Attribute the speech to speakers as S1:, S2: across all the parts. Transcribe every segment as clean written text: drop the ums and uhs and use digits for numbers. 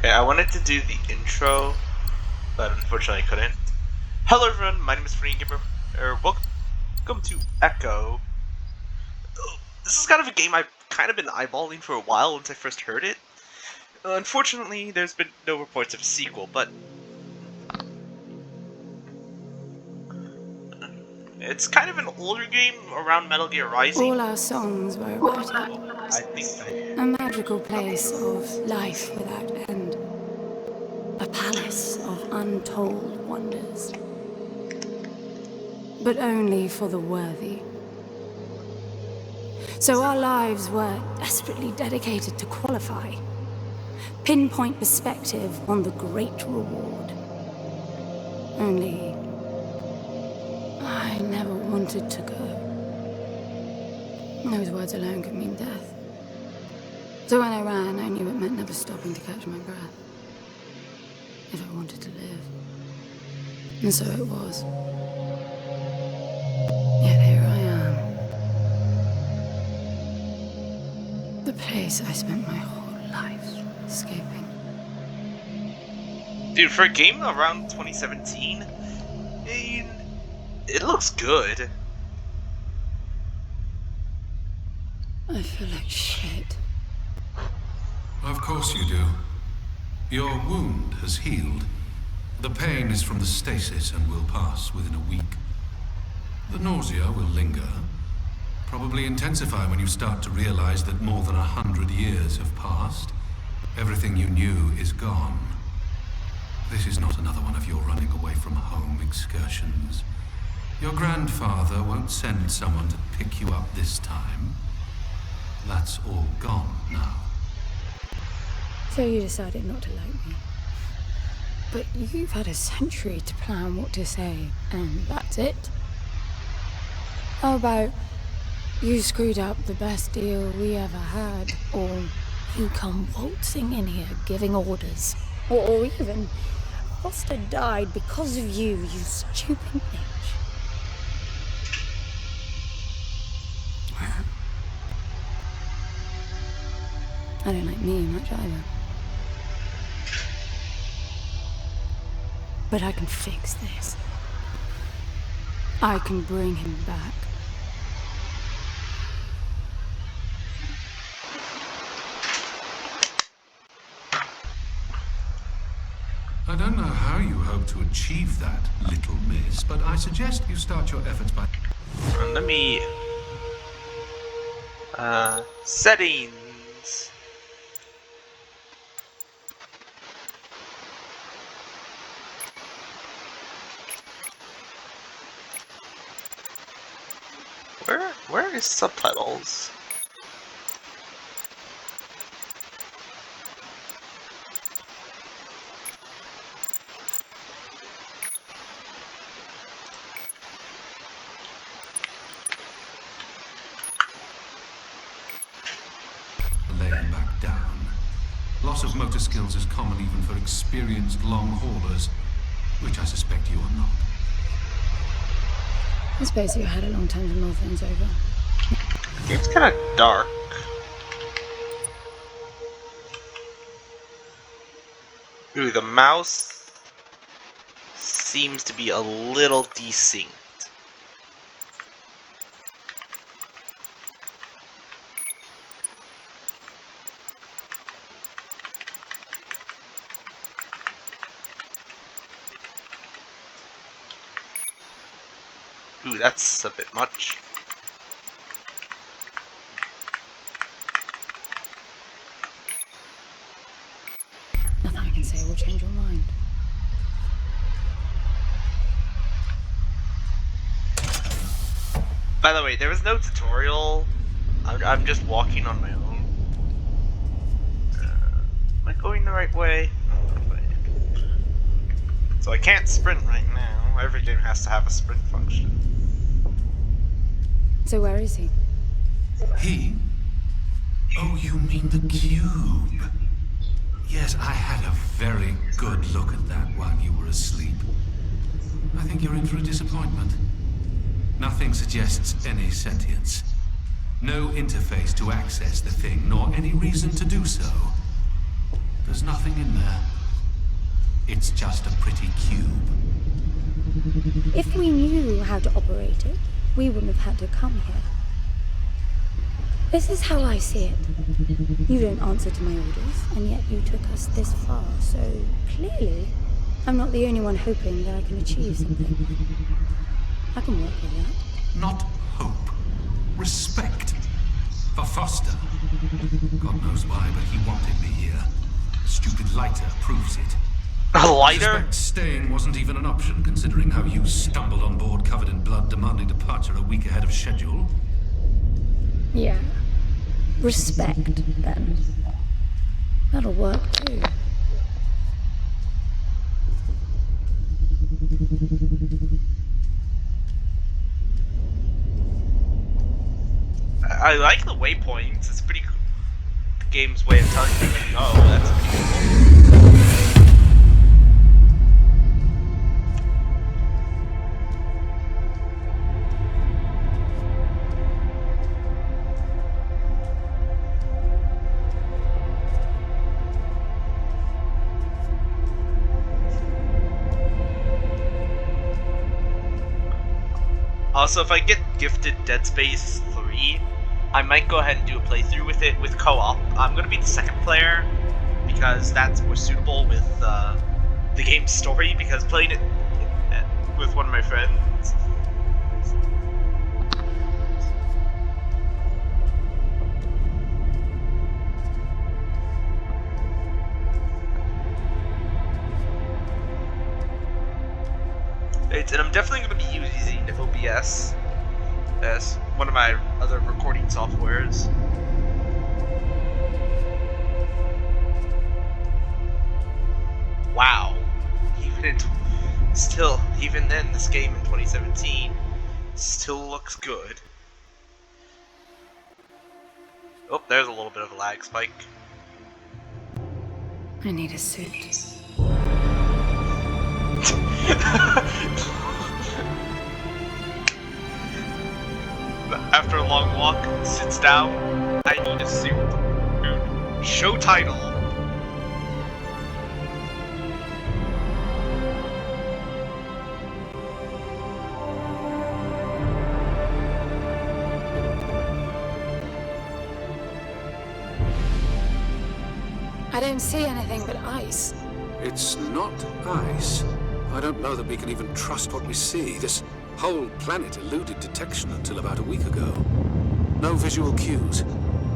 S1: Okay, I wanted to do the intro, but unfortunately I couldn't. Hello everyone, my name is FreeGamer, welcome to Echo. This is kind of a game I've kind of been eyeballing for a while once I first heard it. Unfortunately, there's been no reports of a sequel, but it's kind of an older game around Metal Gear Rising.
S2: All our songs were about it.
S1: I think
S2: A magical place of life without end. A palace of untold wonders. But only for the worthy. So our lives were desperately dedicated to qualify. Pinpoint perspective on the great reward. Only I never wanted to go. Those words alone could mean death. So when I ran, I knew it meant never stopping to catch my breath. If I wanted to live. And so it was. Yet here I am. The place I spent my whole life escaping.
S1: dude, for a game around 2017, it looks good.
S2: I feel like shit.
S3: Of course you do. Your wound has healed. The pain is from the stasis and will pass within a week. The nausea will linger, probably intensify when you start to realize that more than 100 years have passed. Everything you knew is gone. This is not another one of your running away from home excursions. Your grandfather won't send someone to pick you up this time. That's all gone now.
S2: So you decided not to like me. But you've had a century to plan what to say, and that's it? How about you screwed up the best deal we ever had, or you come waltzing in here giving orders, or even Foster died because of you, you stupid bitch. I don't like me much either. But I can fix this. I can bring him back.
S3: I don't know how you hope to achieve that, little miss, but I suggest you start your efforts by...
S1: Let me... settings. Where is subtitles?
S3: laying back down. Loss of motor skills is common even for experienced long haulers, which I suspect you are not.
S2: I suppose you had a long time to mull things over.
S1: It's kind of dark. Ooh, the mouse seems to be a little desynced. Ooh, that's a bit much.
S2: Nothing I can say will change your mind.
S1: By the way, there was no tutorial. I'm just walking on my own. Am I going the right way? So I can't sprint right now. Every game has to have a sprint function.
S2: So where is he?
S3: He? Oh, you mean the cube? Yes, I had a very good look at that while you were asleep. I think you're in for a disappointment. Nothing suggests any sentience. No interface to access the thing, nor any reason to do so. There's nothing nothing in there. It's just a pretty cube.
S2: If we knew how to operate it, we wouldn't have had to come here. This is how I see it. You don't answer to my orders, and yet you took us this far, so clearly I'm not the only one hoping that I can achieve something. I can work with that.
S3: Not hope. Respect. For Foster. God knows why, but he wanted me here. The stupid lighter proves it.
S1: A
S3: I
S1: lighter?
S3: suspect staying wasn't even an option, considering how you stumbled on board covered in blood, demanding departure a week ahead of schedule.
S2: Yeah. Respect, then. That'll work, too.
S1: I like the waypoints. It's pretty cool. The game's way of telling you, like, oh, that's pretty cool. Also, if I get gifted Dead Space 3, I might go ahead and do a playthrough with it with co-op. I'm gonna be the second player because that's more suitable with the game's story. Because playing it with one of my friends, and I'm definitely gonna be using OBS as one of my other recording softwares. Wow. Even then, this game in 2017 still looks good. Oh, there's a little bit of a lag spike.
S2: I need a suit.
S1: After a long walk, sits down. I need a suit. Show title.
S2: I don't see anything but ice.
S4: It's not ice. I don't know that we can even trust what we see. This whole planet eluded detection until about a week ago. No visual cues,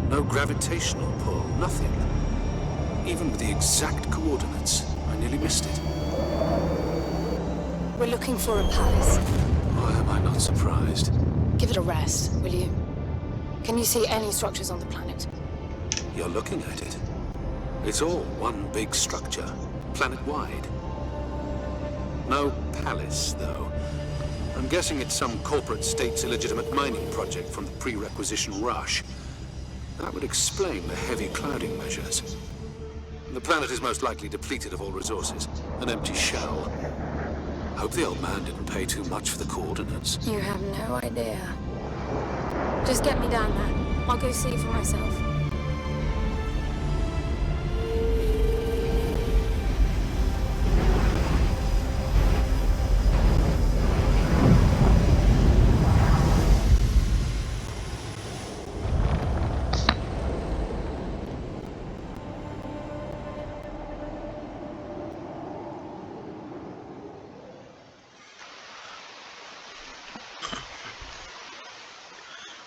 S4: no gravitational pull, nothing. Even with the exact coordinates, I nearly missed it.
S2: We're looking for a palace.
S4: Why am I not surprised?
S2: Give it a rest, will you? Can you see any structures on the planet?
S4: You're looking at it. It's all one big structure, planet-wide. No palace, though. I'm guessing it's some corporate state's illegitimate mining project from the pre-requisition rush. That would explain the heavy clouding measures. The planet is most likely depleted of all resources. An empty shell. Hope the old man didn't pay too much for the coordinates.
S2: You have no idea. Just get me down there. I'll go see for myself.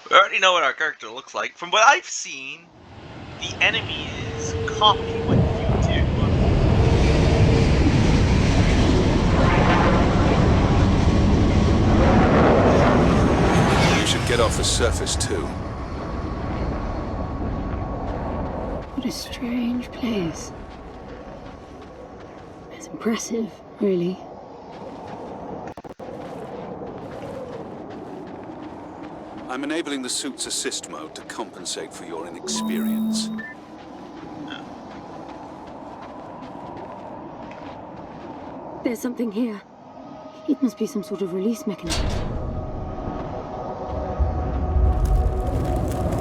S1: We already know what our character looks like. From what I've seen, the enemies copy what you do.
S4: You should get off the surface, too.
S2: What a strange place. It's impressive, really.
S4: I'm enabling the suit's assist mode to compensate for your inexperience.
S2: There's something here. It must be some sort of release mechanism.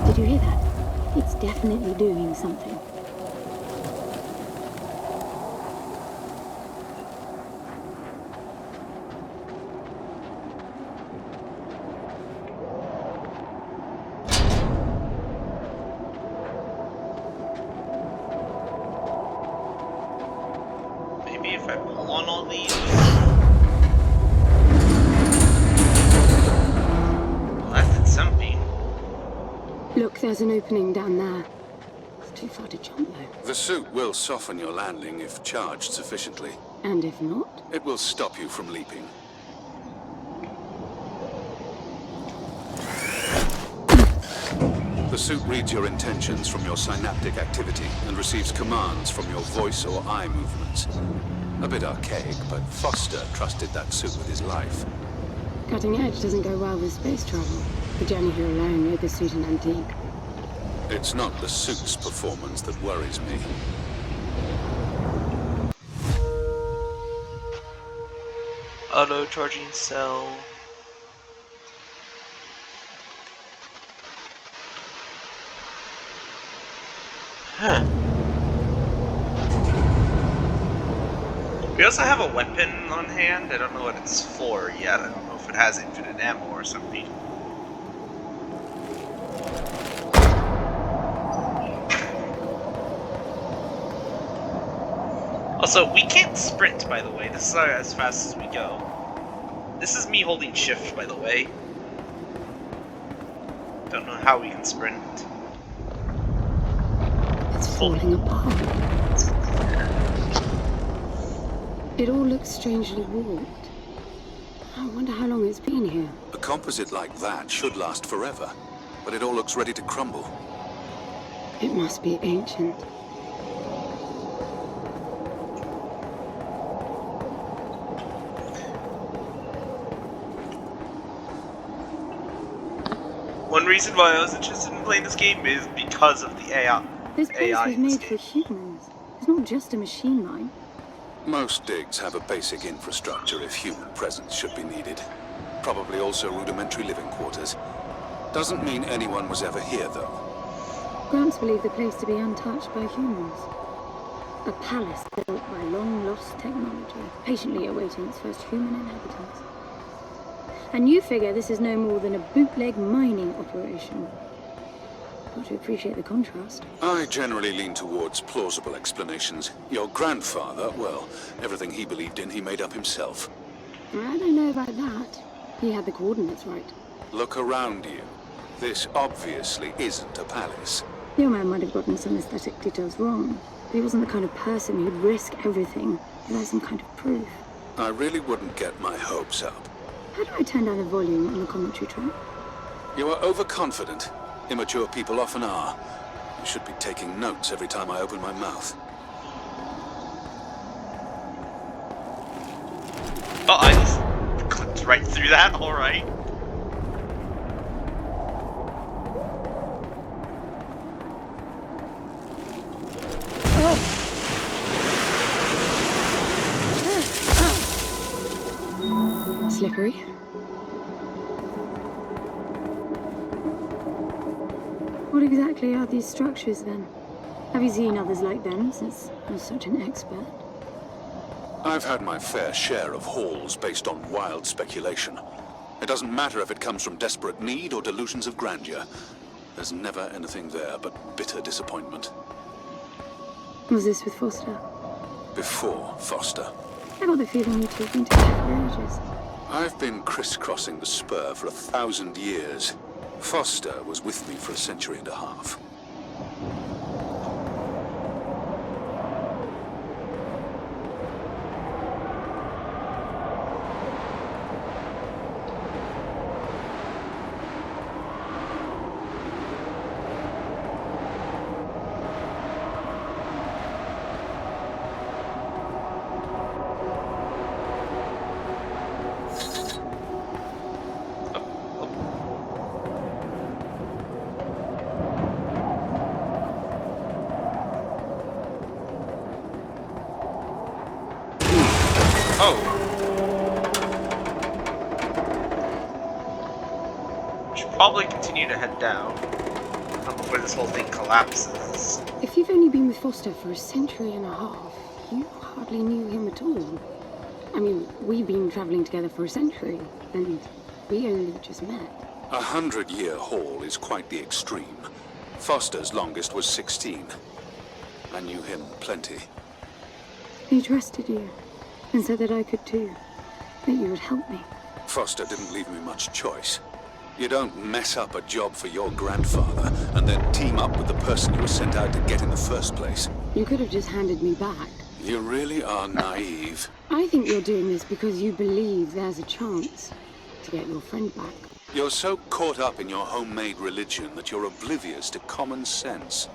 S2: Did you hear that? It's definitely doing something.
S1: if I pull on all these. Well, that did something.
S2: Look, there's an opening down there. It's too far to jump, though.
S4: The suit will soften your landing if charged sufficiently.
S2: And if not?
S4: It will stop you from leaping. The suit reads your intentions from your synaptic activity and receives commands from your voice or eye movements. A bit archaic, but Foster trusted that suit with his life.
S2: Cutting edge doesn't go well with space travel. The journey here alone made the suit an antique.
S4: It's not the suit's performance that worries me.
S1: Auto charging cell. Huh. We also have a weapon on hand. I don't know what it's for yet. I don't know if it has infinite ammo or something. Also, we can't sprint, by the way. This is as fast as we go. This is me holding shift, by the way. Don't know how we can sprint.
S2: It's falling apart. It all looks strangely warped. I wonder how long it's been here.
S4: A composite like that should last forever, but it all looks ready to crumble.
S2: It must be ancient.
S1: One reason why I was interested in playing this game is because of the AI.
S2: This place
S1: AI
S2: was
S1: in this
S2: made for
S1: game.
S2: humans. It's not just a machine line.
S4: Most digs have a basic infrastructure if human presence should be needed. Probably also rudimentary living quarters. Doesn't mean anyone was ever here, though.
S2: Grants believe the place to be untouched by humans. A palace built by long-lost technology, patiently awaiting its first human inhabitants. And you figure this is no more than a bootleg mining operation. Got to appreciate the contrast.
S4: I generally lean towards plausible explanations. Your grandfather, well, everything he believed in he made up himself.
S2: I don't know about that. He had the coordinates right.
S4: Look around you. This obviously isn't a palace.
S2: Your man might have gotten some aesthetic details wrong. But he wasn't the kind of person who'd risk everything without some kind of proof.
S4: I really wouldn't get my hopes up.
S2: How do I turn down the volume on the commentary track?
S4: You are overconfident. Immature people often are. You should be taking notes every time I open my mouth.
S1: Oh, I just clicked right through that, alright.
S2: Slippery. What exactly are these structures then? Have you seen others like them since you're such an expert?
S4: I've had my fair share of hauls based on wild speculation. It doesn't matter if it comes from desperate need or delusions of grandeur. There's never anything there but bitter disappointment.
S2: Was this with Foster?
S4: Before Foster.
S2: I got the feeling you'd taken to her for ages.
S4: I've been crisscrossing the spur for 1,000 years. Foster was with me for a century and a half.
S1: Oh. Should probably continue to head down before this whole thing collapses.
S2: If you've only been with Foster for a century and a half, you hardly knew him at all. I mean, we've been traveling together for a century, and we only just met.
S4: 100-year haul is quite the extreme. Foster's longest was 16. I knew him plenty.
S2: He trusted you. and said that I could too. That you would help me.
S4: Foster didn't leave me much choice. You don't mess up a job for your grandfather and then team up with the person you were sent out to get in the first place.
S2: You could have just handed me back.
S4: You really are naive.
S2: I think you're doing this because you believe there's a chance to get your friend back.
S4: You're so caught up in your homemade religion that you're oblivious to common sense.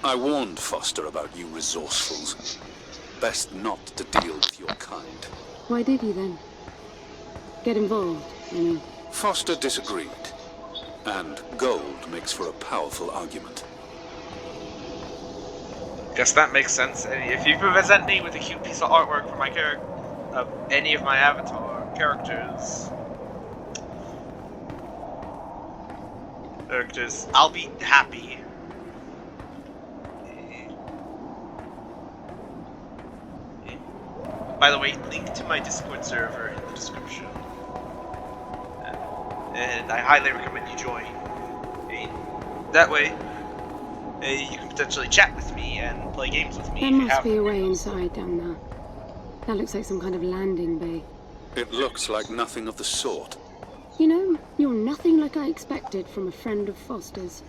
S4: I warned Foster about you resourcefuls. Best not to deal with your kind.
S2: Why did you then? Get involved, I mean.
S4: Foster disagreed. And gold makes for a powerful argument.
S1: Guess that makes sense. And if you present me with a cute piece of artwork for my character, of any of my avatar characters, I'll be happy. By the way, link to my Discord server in the description. And I highly recommend you join. That way, you can potentially chat with me and play games with me.
S2: There must be a way inside down there. That looks like some kind of landing bay.
S4: It looks like nothing of the sort.
S2: You know, you're nothing like I expected from a friend of Foster's.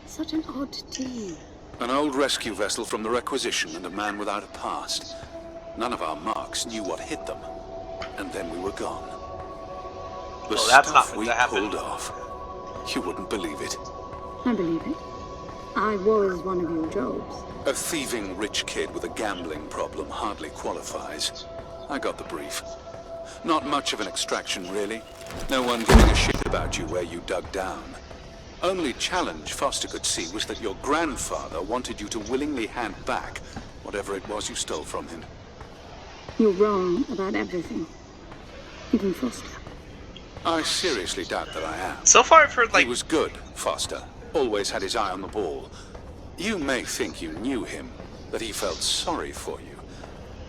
S2: Such an odd team.
S4: An old rescue vessel from the Requisition and a man without a past. None of our marks knew what hit them. And then we were gone. The
S1: Well, that's not
S4: stuff
S1: going
S4: we
S1: to happen.
S4: pulled off. You wouldn't believe it.
S2: I believe it. I was one of your jobs.
S4: A thieving rich kid with a gambling problem hardly qualifies. I got the brief. Not much of an extraction, really. No one giving a shit about you where you dug down. Only challenge Foster could see was that your grandfather wanted you to willingly hand back whatever it was you stole from him.
S2: You're wrong about everything. Even Foster.
S4: I seriously doubt that I am.
S1: So far, I've heard
S4: He was good, Foster. Always had his eye on the ball. You may think you knew him, that he felt sorry for you,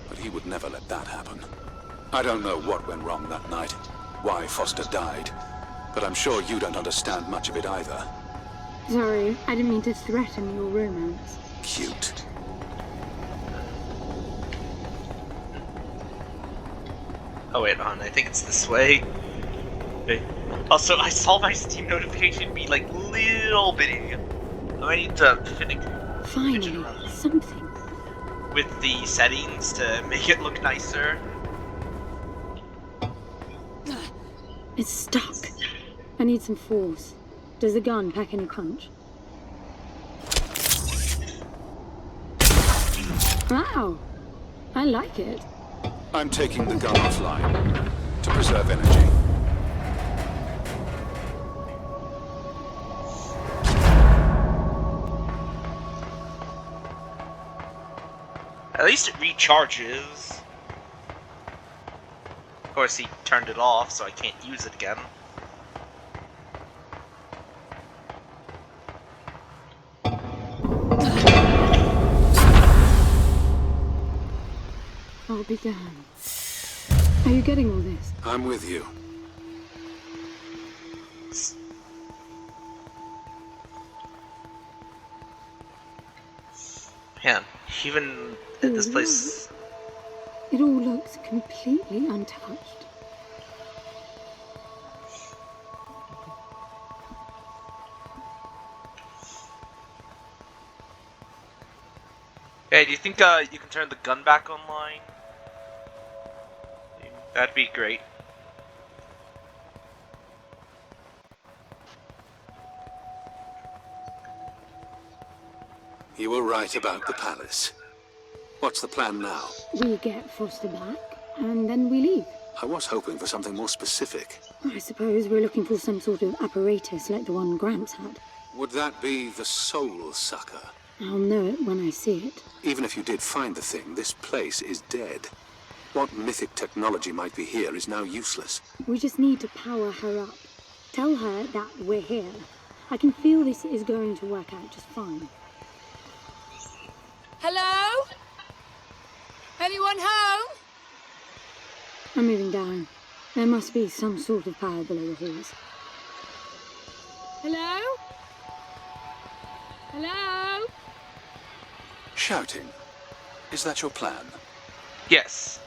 S4: but he would never let that happen. I don't know what went wrong that night, why Foster died, but I'm sure you don't understand much of it either.
S2: Sorry, I didn't mean to threaten your romance.
S4: Cute.
S1: Oh wait, on. I think it's this way. Okay. Also, I saw my Steam notification be like little bitty. I need to finish
S2: Finally, something.
S1: with the settings to make it look nicer.
S2: It's stuck. I need some force. Does the gun pack any punch? Wow, I like it.
S4: I'm taking the gun offline to preserve energy.
S1: At least it recharges. Of course, he turned it off, so I can't use it again.
S2: I'll be damned. Are you getting all this?
S4: I'm with you.
S1: Man, even at this place.
S2: It all looks completely untouched.
S1: Hey, do you think you can turn the gun back online? That'd be great.
S4: You were right about the palace. What's the plan now?
S2: We get Foster back, and then we leave.
S4: I was hoping for something more specific.
S2: I suppose we're looking for some sort of apparatus like the one Gramps had.
S4: Would that be the Soul Sucker?
S2: I'll know it when I see it.
S4: Even if you did find the thing, this place is dead. What mythic technology might be here is now useless.
S2: We just need to power her up. Tell her that we're here. I can feel this is going to work out just fine.
S5: Hello? Anyone home?
S2: I'm moving down. There must be some sort of power below the halls.
S5: Hello? Hello?
S4: Shouting. Is that your plan?
S1: Yes.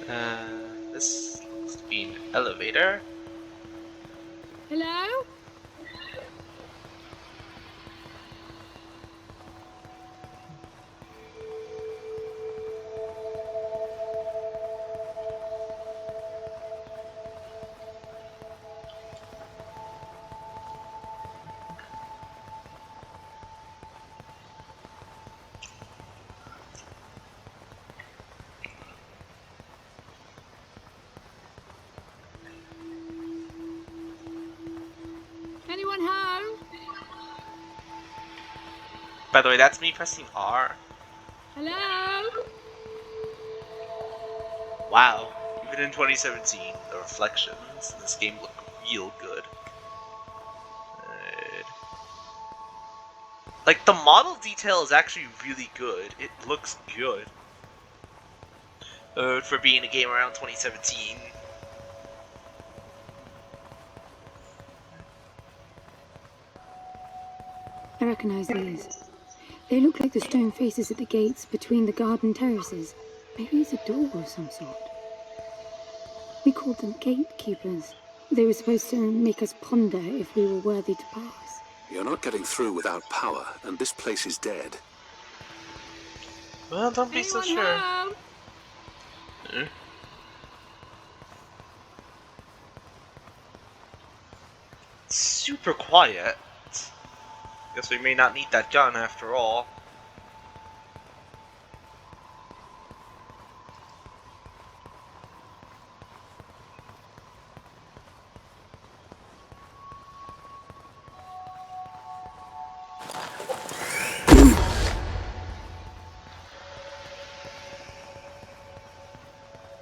S1: This looks to be an elevator.
S5: Hello? Anyone home?
S1: By the way, that's me pressing R.
S5: Hello?
S1: Wow. Even in 2017, the reflections in this game look real good. Like, the model detail is actually really good. It looks good. For being a game around 2017.
S2: I recognize these. They look like the stone faces at the gates between the garden terraces. Maybe it's a door of some sort. We called them gatekeepers. They were supposed to make us ponder if we were worthy to pass.
S4: You're not getting through without power, and this place is dead.
S1: Well, don't be so
S5: Anyone
S1: sure.
S5: home?
S1: Super quiet. Guess we may not need that gun after all.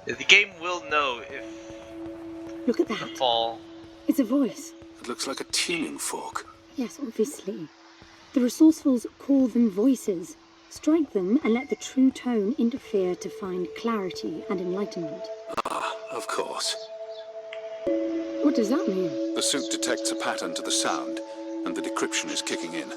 S1: The game will know if
S2: Look at
S1: the
S2: that.
S1: fall.
S2: It's a voice.
S4: It looks like a tuning fork.
S2: Yes, obviously. The resourcefuls call them voices. Strike them and let the true tone interfere to find clarity and enlightenment.
S4: Ah, of course.
S2: What does that mean?
S4: The suit detects a pattern to the sound, and the decryption is kicking in.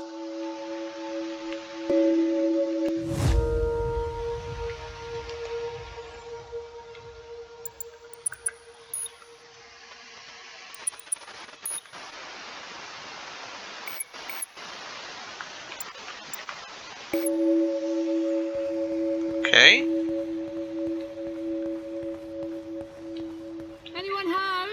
S1: Okay.
S5: Anyone home?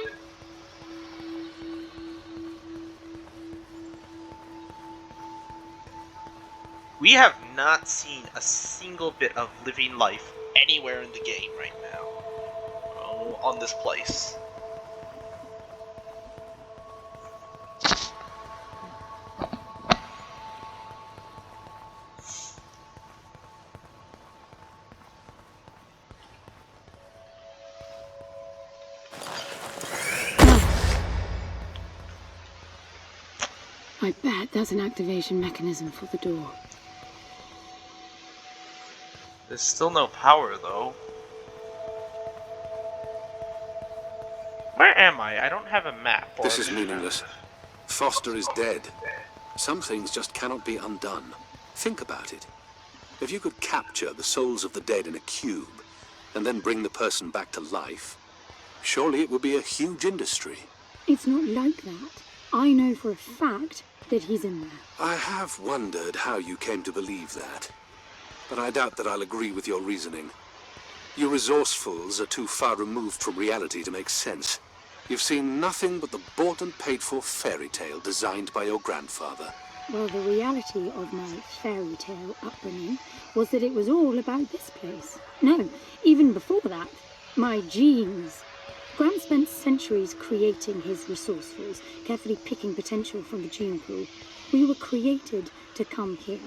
S1: We have not seen a single bit of living life anywhere in the game right now. Oh, on this place.
S2: I bet that's an activation mechanism for the door.
S1: There's still no power though. Where am I? I don't have a map. Or
S4: This is meaningless. Foster is dead. Some things just cannot be undone. Think about it. If you could capture the souls of the dead in a cube, and then bring the person back to life, surely it would be a huge industry.
S2: It's not like that. I know for a fact that he's in there.
S4: I have wondered how you came to believe that, but I doubt that I'll agree with your reasoning. You resourcefuls are too far removed from reality to make sense. You've seen nothing but the bought and paid for fairy tale designed by your grandfather.
S2: Well, the reality of my fairy tale upbringing was that it was all about this place. No, even before that, my genes. Grant spent centuries creating his resourcefuls, carefully picking potential from the gene pool. We were created to come here,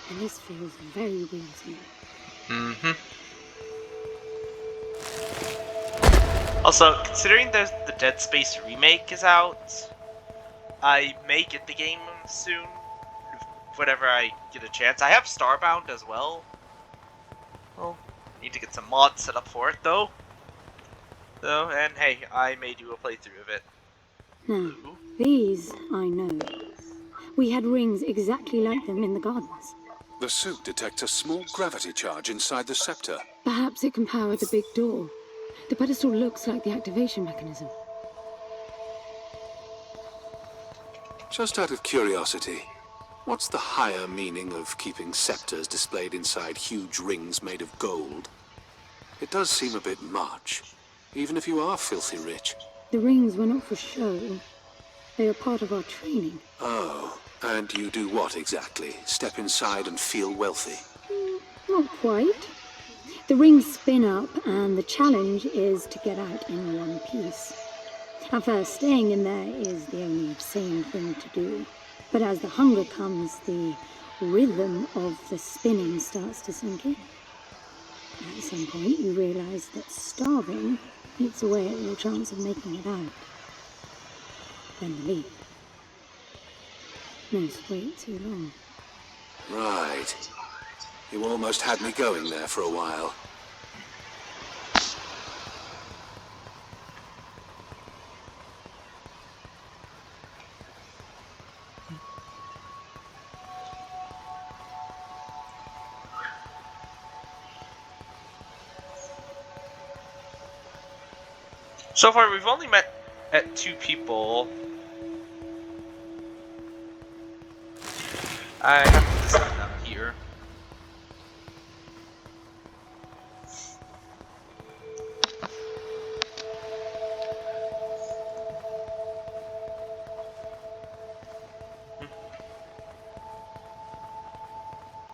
S2: and this feels very real to me.
S1: Mm-hmm. Also, considering the Dead Space remake is out, I may get the game soon, whenever I get a chance. I have Starbound as well. Well, need to get some mods set up for it though. So, and hey, I may do a playthrough of it.
S2: Now, these I know. We had rings exactly like them in the gardens.
S4: The suit detects a small gravity charge inside the scepter.
S2: Perhaps it can power the big door. The pedestal looks like the activation mechanism.
S4: Just out of curiosity, what's the higher meaning of keeping scepters displayed inside huge rings made of gold? It does seem a bit much, even if you are filthy rich.
S2: The rings were not for show. They are part of our training.
S4: Oh, and you do what exactly? Step inside and feel wealthy?
S2: Not quite. The rings spin up, and the challenge is to get out in one piece. At first, staying in there is the only sane thing to do. But as the hunger comes, the rhythm of the spinning starts to sink in. At some point, you realize that starving eats away at your chance of making it out. Then the leap. Most wait too long.
S4: Right. You almost had me going there for a while.
S1: So far, we've only met at 2 people. I have to decide up here.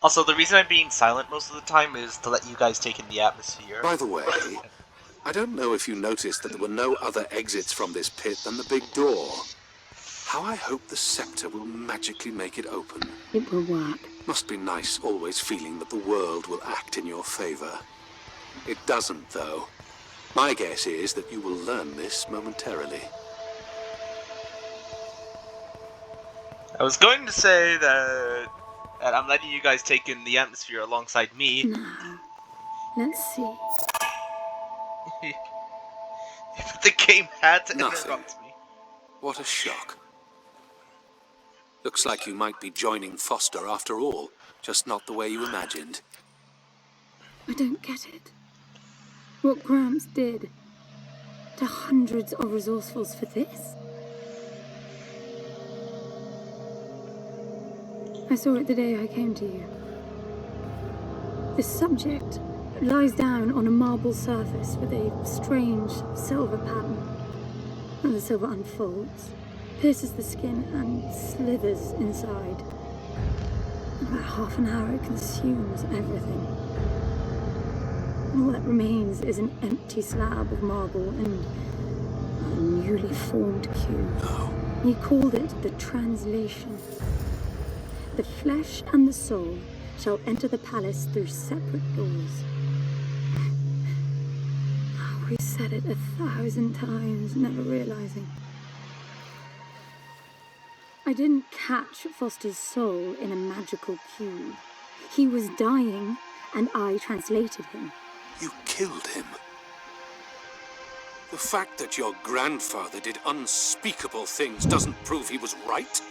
S1: Also, the reason I'm being silent most of the time is to let you guys take in the atmosphere.
S4: By the way, I don't know if you noticed that there were no other exits from this pit than the big door. How I hope the scepter will magically make it open.
S2: It will work.
S4: Must be nice always feeling that the world will act in your favor. It doesn't, though. My guess is that you will learn this momentarily.
S1: I was going to say that I'm letting you guys take in the atmosphere alongside me.
S2: Now, let's see.
S1: The game had to
S4: Nothing.
S1: interrupt me.
S4: What a shock. Looks like you might be joining Foster after all, just not the way you imagined.
S2: I don't get it. What Gramps did to hundreds of resourcefuls for this? I saw it the day I came to you. The subject lies down on a marble surface with a strange silver pattern. And the silver unfolds, pierces the skin, and slithers inside. In about half an hour, it consumes everything. And all that remains is an empty slab of marble and a newly formed cube.
S4: No.
S2: He called it the translation. The flesh and the soul shall enter the palace through separate doors. We said it 1,000 times, never realizing. I didn't catch Foster's soul in a magical cube. He was dying, and I translated him.
S4: You killed him. The fact that your grandfather did unspeakable things doesn't prove he was right.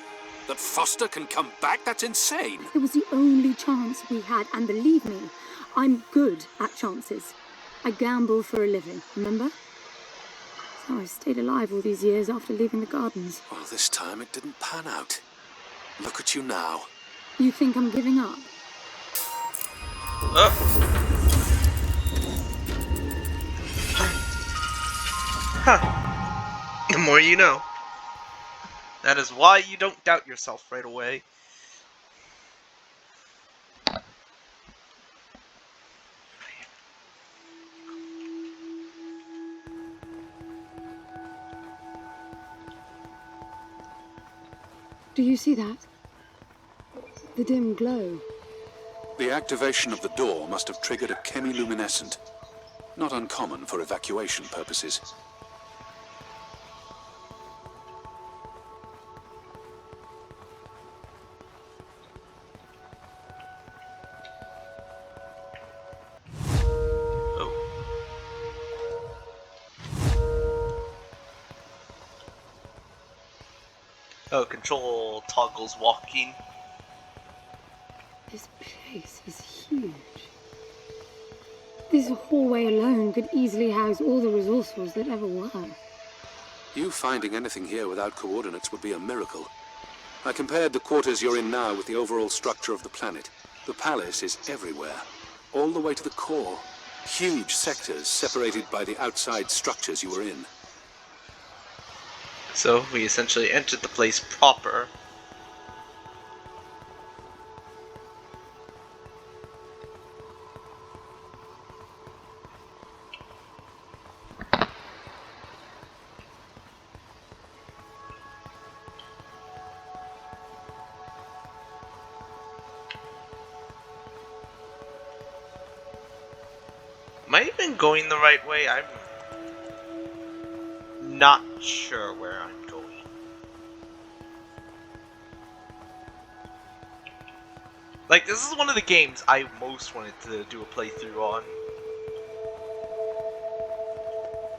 S4: That Foster can come back, that's insane.
S2: It was the only chance we had, and believe me, I'm good at chances. I gamble for a living, remember? So I stayed alive all these years after leaving the gardens.
S4: Well, this time it didn't pan out. Look at you now.
S2: You think I'm giving up?
S1: Huh. The more you know. That is why you don't doubt yourself right away.
S2: Do you see that? The dim glow.
S4: The activation of the door must have triggered a chemiluminescent. Not uncommon for evacuation purposes.
S1: Oh, control toggles walking.
S2: This place is huge. This This hallway alone could easily house all the resourceful that ever were.
S4: You finding anything here without coordinates would be a miracle. I compared the quarters you're in now with the overall structure of the planet. The palace is everywhere, all the way to the core. Huge sectors separated by the outside structures you were in.
S1: So we essentially entered the place proper. Am I even going the right way? I'm not sure where I'm going. Like, this is one of the games I most wanted to do a playthrough on.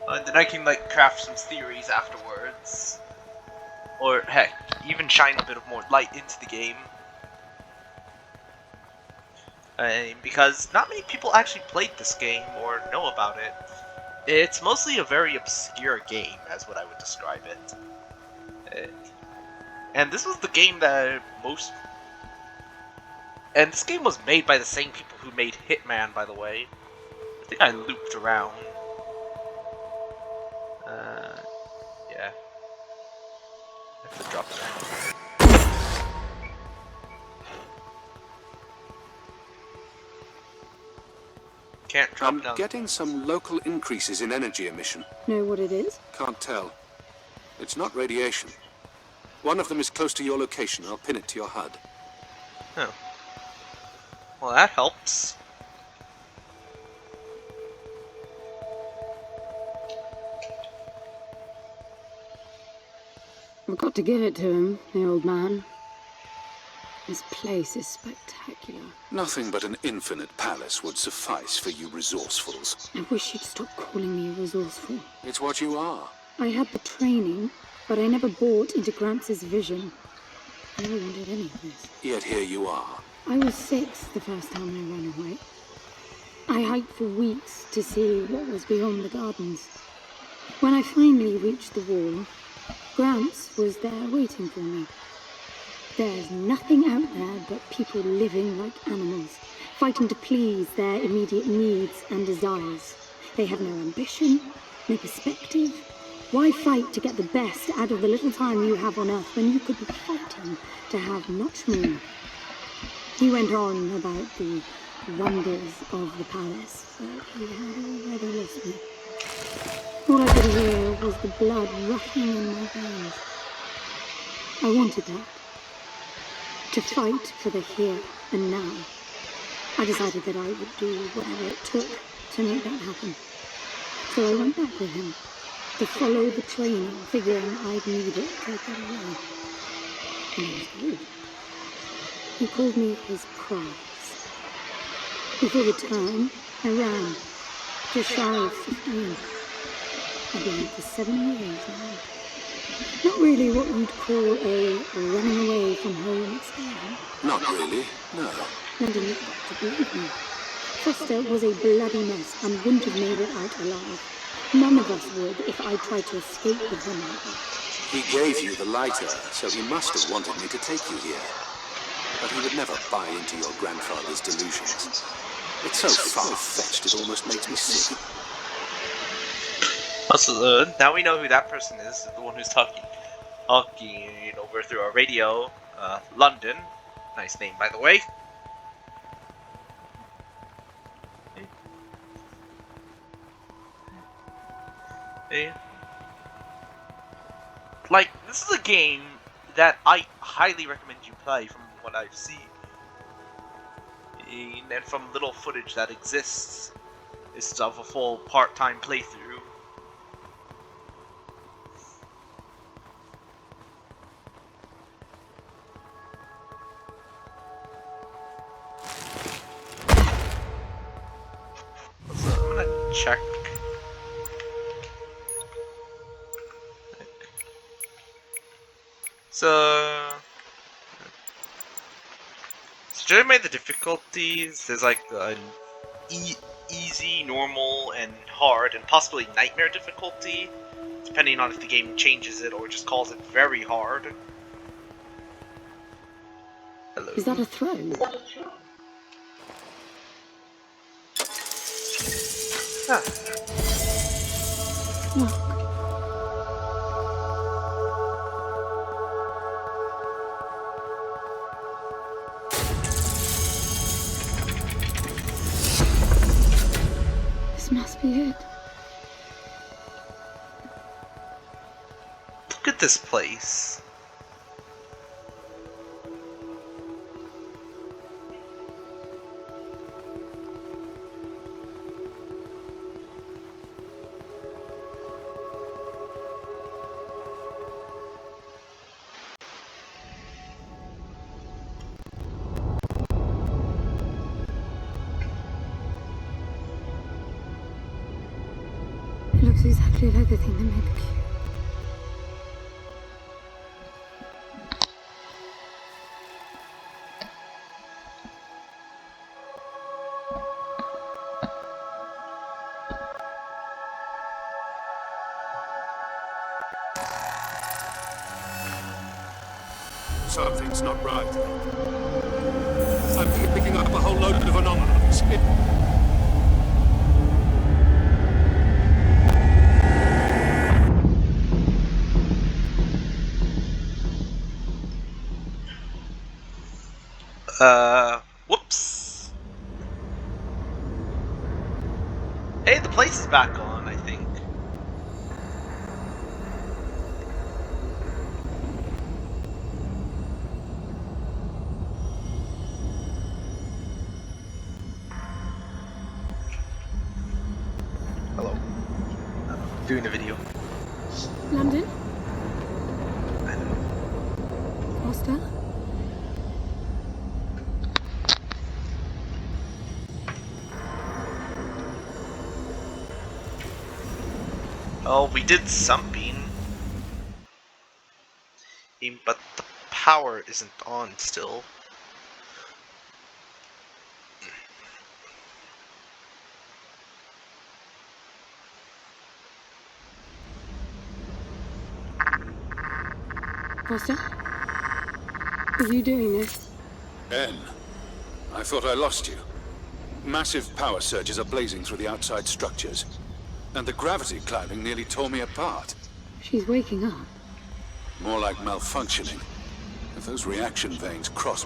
S1: And then I can, like, craft some theories afterwards. Or, heck, even shine a bit of more light into the game. Because not many people actually played this game or know about it. It's mostly a very obscure game, as what I would describe it. And this was the game that most... And this game was made by the same people who made Hitman, by the way. I think I looped around. Yeah. I have to drop that. Can't drop
S4: I'm
S1: down.
S4: getting some local increases in energy emission.
S2: Know what it is?
S4: Can't tell. It's not radiation. One of them is close to your location. I'll pin it to your HUD.
S1: Oh. Well, that helps.
S2: I've got to give it to him, the old man. This place is spectacular.
S4: Nothing but an infinite palace would suffice for you resourcefuls.
S2: I wish you'd stop calling me resourceful.
S4: It's what you are.
S2: I had the training, but I never bought into Gramps' vision. I never wanted any of this.
S4: Yet here you are.
S2: I was 6 the first time I ran away. I hiked for weeks to see what was beyond the gardens. When I finally reached the wall, Gramps was there waiting for me. There's nothing out there but people living like animals, fighting to please their immediate needs and desires. They have no ambition, no perspective. Why fight to get the best out of the little time you have on Earth when you could be fighting to have much more? He went on about the wonders of the palace, but he had already lost me. All I could hear was the blood rushing in my veins. I wanted that. To fight for the here and now. I decided that I would do whatever it took to make that happen. So I went back with him, to follow the training, figuring I'd need it to get away. And I was good. He called me his prize. Before the term, I ran, just shy of 15. I've been here for 7 years now. Not really what you'd call a running away from home experience.
S4: Not really, no.
S2: London, you've got to believe me. Foster was a bloody mess and wouldn't have made it out alive. None of us would if I tried to escape with him like that.
S4: He gave you the lighter, so he must have wanted me to take you here. But he would never buy into your grandfather's delusions. It's so far-fetched it almost makes me sick.
S1: Also, now we know who that person is, the one who's talking over through our radio. London. Nice name, by the way. Hey. Like, this is a game that I highly recommend you play from what I've seen. And from little footage that exists. It's of a full part-time playthrough. So I'm gonna check. So judging by the difficulties, there's like an easy, normal, and hard, and possibly nightmare difficulty, depending on if the game changes it or just calls it very hard. Hello.
S2: Is that a throne?
S1: Ah.
S2: Look. This must be it.
S1: Look at this place.
S2: It looks exactly like the thing that made the cube.
S4: Something's not right. I'm picking up a whole load of anomalies.
S1: Whoops. Hey, the place is back on, I think. Hello. I'm doing a video.
S2: London?
S1: I know.
S2: Foster?
S1: Oh, we did something. But the power isn't on still.
S2: Foster? Are you doing this?
S4: Ben, I thought I lost you. Massive power surges are blazing through the outside structures. And the gravity clouding nearly tore me apart.
S2: She's waking up.
S4: More like malfunctioning. If those reaction veins cross...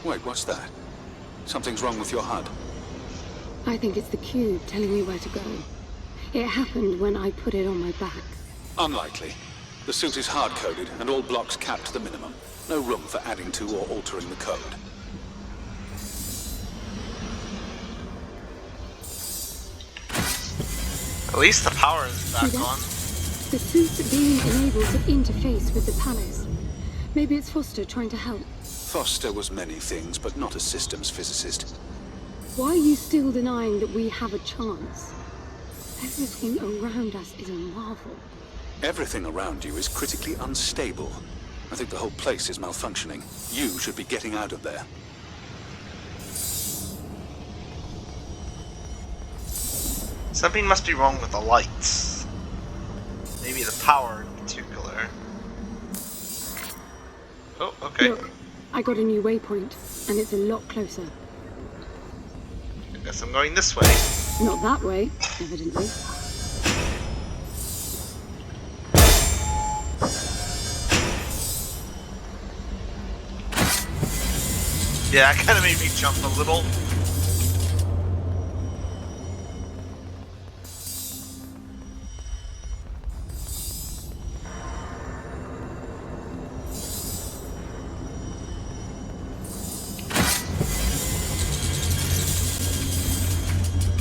S4: Wait, what's that? Something's wrong with your HUD.
S2: I think it's the cube telling me where to go. It happened when I put it on my back.
S4: Unlikely. The suit is hard-coded and all blocks capped to the minimum. No room for adding to or altering the code.
S1: At least the power is back
S2: See that?
S1: on.
S2: The suit's being enabled to interface with the palace. Maybe it's Foster trying to help.
S4: Foster was many things, but not a systems physicist.
S2: Why are you still denying that we have a chance? Everything around us is a marvel.
S4: Everything around you is critically unstable. I think the whole place is malfunctioning. You should be getting out of there.
S1: Something must be wrong with the lights. Maybe the power in particular. Oh, okay.
S2: Look, I got a new waypoint, and it's a lot closer.
S1: I guess I'm going this way.
S2: Not that way, evidently.
S1: Yeah, that kind of made me jump a little.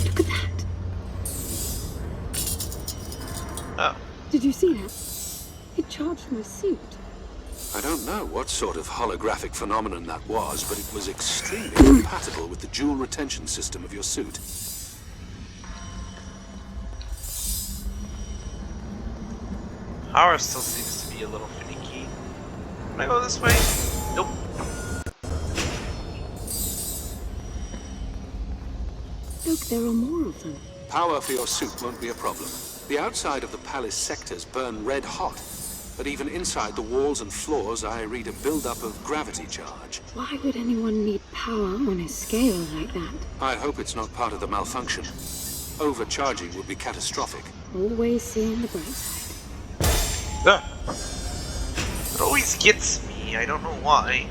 S2: Look at that!
S1: Oh.
S2: Did you see that? It charged my suit.
S4: I don't know what sort of holographic phenomenon that was, but it was extremely compatible with the dual retention system of your suit.
S1: Power still seems to be a little finicky. Can I go this way? Nope.
S2: Look, there are more of them.
S4: Power for your suit won't be a problem. The outside of the palace sectors burn red hot, but even inside the walls and floors I read a build-up of gravity charge.
S2: Why would anyone need power on a scale like that?
S4: I hope it's not part of the malfunction. Overcharging would be catastrophic.
S2: Always seeing the bright side.
S1: Ugh. It always gets me, I don't know why.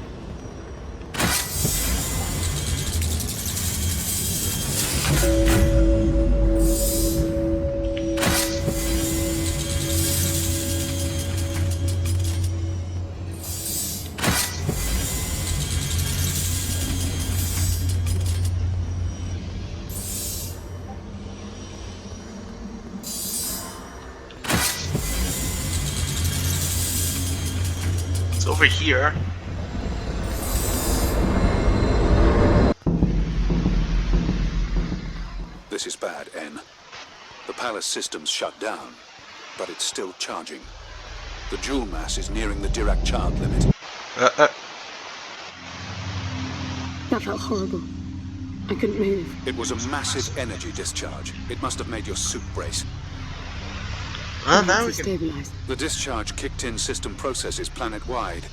S1: It's over here.
S4: This is bad, N. The palace system's shut down, but it's still charging. The jewel mass is nearing the Dirac-Child limit.
S2: That felt horrible. I couldn't move.
S4: It was a massive energy discharge. It must have made your suit brace.
S1: Well, now we can...
S2: Stabilized.
S4: The discharge kicked in system processes planet-wide,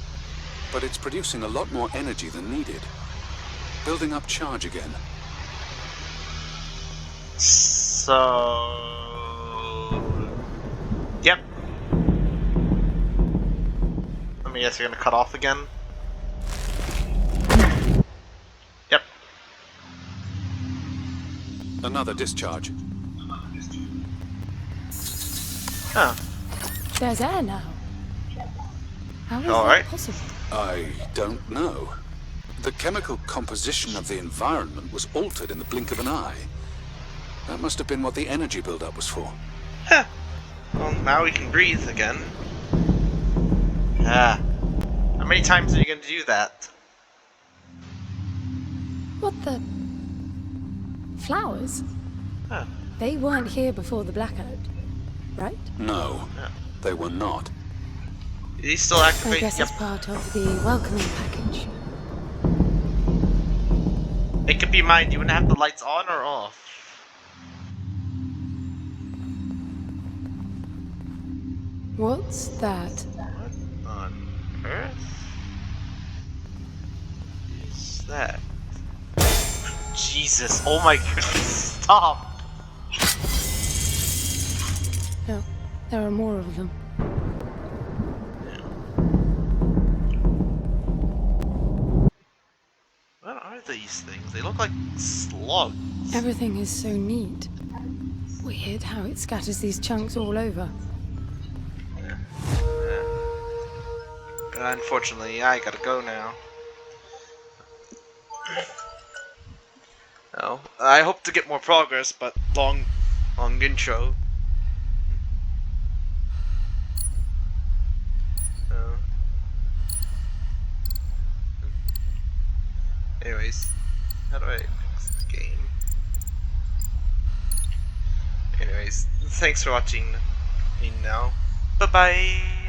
S4: but it's producing a lot more energy than needed. Building up charge again.
S1: So... Yep. Let me guess, you're gonna cut off again? Yep.
S4: Another discharge.
S1: Huh.
S2: There's air now. How is
S1: All
S2: that
S1: right.
S2: possible?
S4: I don't know. The chemical composition of the environment was altered in the blink of an eye. That must have been what the energy buildup was for.
S1: Huh. Well, now we can breathe again. Ah. How many times are you gonna do that?
S2: What the? Flowers?
S1: Huh.
S2: They weren't here before the blackout, right?
S4: No,
S1: Yeah.
S4: they were not.
S1: Did he still
S2: I
S1: activate?
S2: guess
S1: Yep.
S2: it's part of the welcoming package.
S1: It could be mine. Do you want to have the lights on or off?
S2: What's that?
S1: What on earth is that? Jesus, oh my goodness, stop!
S2: No, there are more of them.
S1: What are these things? They look like slugs.
S2: Everything is so neat. Weird how it scatters these chunks all over.
S1: Unfortunately, I gotta go now. Oh, I hope to get more progress, but long intro. Oh. Anyways, how do I fix the game? Anyways, thanks for watching me now. Bye bye.